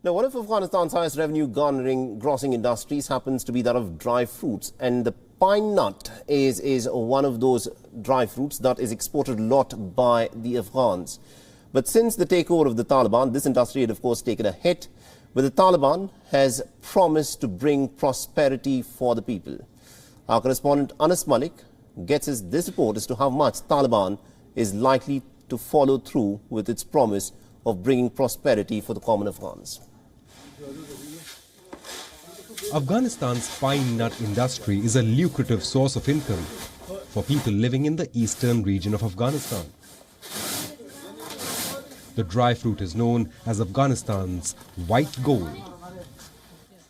Now, one of Afghanistan's highest revenue-garnering grossing industries happens to be that of dry fruits, and the pine nut is one of those dry fruits that is exported a lot by the Afghans. But since the takeover of the Taliban, this industry had, of course, taken a hit, but the Taliban has promised to bring prosperity for the people. Our correspondent Anas Mallick gets us this report as to how much Taliban is likely to follow through with its promise of bringing prosperity for the common Afghans. Afghanistan's pine nut industry is a lucrative source of income for people living in the eastern region of Afghanistan. The dry fruit is known as Afghanistan's white gold.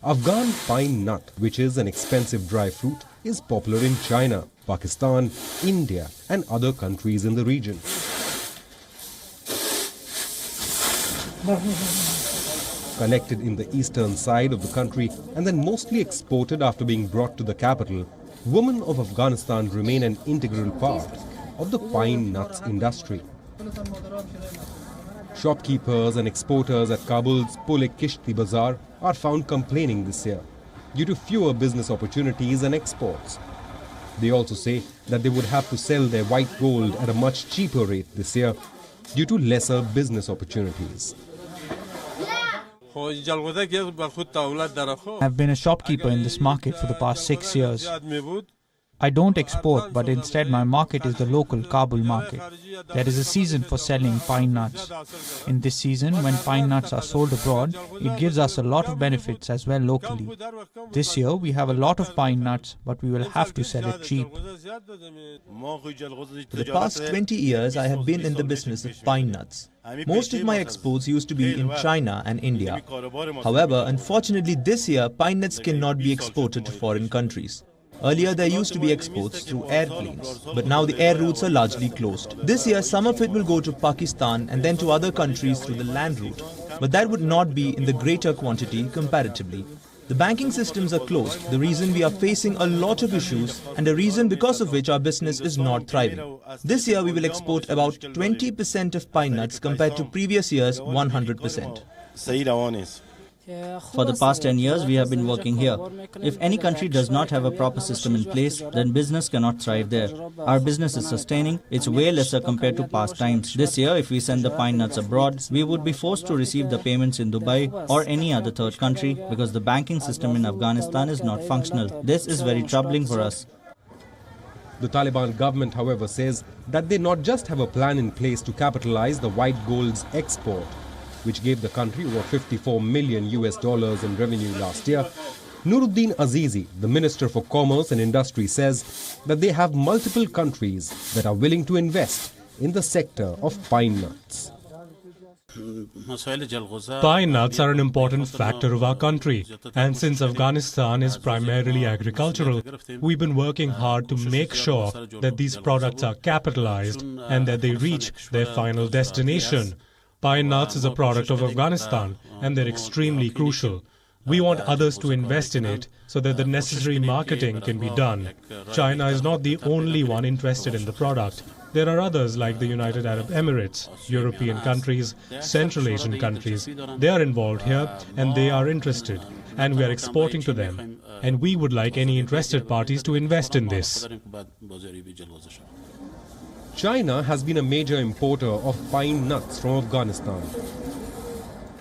Afghan pine nut, which is an expensive dry fruit, is popular in China, Pakistan, India and other countries in the region. Collected in the eastern side of the country and then mostly exported after being brought to the capital, women of Afghanistan remain an integral part of the pine nuts industry. Shopkeepers and exporters at Kabul's Pule-Kishti Bazaar are found complaining this year due to fewer business opportunities and exports. They also say that they would have to sell their white gold at a much cheaper rate this year due to lesser business opportunities. I've been a shopkeeper in this market for the past 6 years. I don't export, but instead my market is the local Kabul market. There is a season for selling pine nuts. In this season, when pine nuts are sold abroad, it gives us a lot of benefits as well locally. This year we have a lot of pine nuts, but we will have to sell it cheap. For the past 20 years, I have been in the business of pine nuts. Most of my exports used to be in China and India. However, unfortunately this year, pine nuts cannot be exported to foreign countries. Earlier there used to be exports through airplanes, but now the air routes are largely closed. This year some of it will go to Pakistan and then to other countries through the land route, but that would not be in the greater quantity comparatively. The banking systems are closed, the reason we are facing a lot of issues and a reason because of which our business is not thriving. This year we will export about 20% of pine nuts compared to previous years 100%. For the past 10 years, we have been working here. If any country does not have a proper system in place, then business cannot thrive there. Our business is sustaining. It's way lesser compared to past times. This year, if we send the pine nuts abroad, we would be forced to receive the payments in Dubai or any other third country because the banking system in Afghanistan is not functional. This is very troubling for us. The Taliban government, however, says that they not just have a plan in place to capitalize the white gold's export, which gave the country over $54 million in revenue last year. Nuruddin Azizi, the Minister for Commerce and Industry, says that they have multiple countries that are willing to invest in the sector of pine nuts. Pine nuts are an important factor of our country, and since Afghanistan is primarily agricultural, we've been working hard to make sure that these products are capitalized and that they reach their final destination. Pine nuts is a product of Afghanistan and they're extremely crucial. We want others to invest in it so that the necessary marketing can be done. China is not the only one interested in the product. There are others like the United Arab Emirates, European countries, Central Asian countries. They are involved here and they are interested, and we are exporting to them. And we would like any interested parties to invest in this. China has been a major importer of pine nuts from Afghanistan.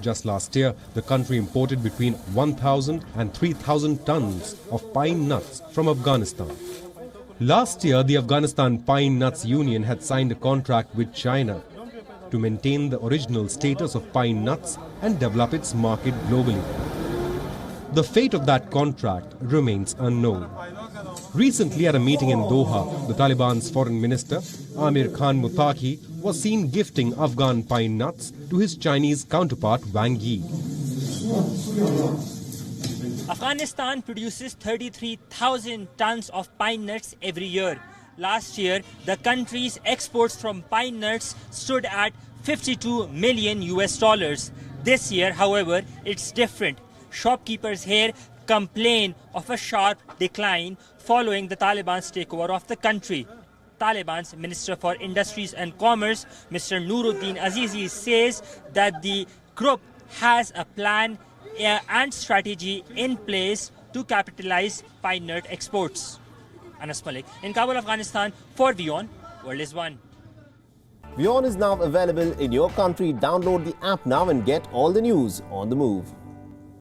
Just last year, the country imported between 1,000 and 3,000 tons of pine nuts from Afghanistan. Last year, the Afghanistan Pine Nuts Union had signed a contract with China to maintain the original status of pine nuts and develop its market globally. The fate of that contract remains unknown. Recently, at a meeting in Doha, the Taliban's foreign minister, Amir Khan Muttaqi, was seen gifting Afghan pine nuts to his Chinese counterpart Wang Yi. Afghanistan produces 33,000 tons of pine nuts every year. Last year, the country's exports from pine nuts stood at $52 million. This year, however, it's different. Shopkeepers here complain of a sharp decline following the Taliban's takeover of the country. Taliban's Minister for Industries and Commerce, Mr. Nuruddin Azizi, says that the group has a plan and strategy in place to capitalize pine nut exports. Anas Mallick in Kabul, Afghanistan for WION World is One. WION is now available in your country. Download the app now and get all the news on the move.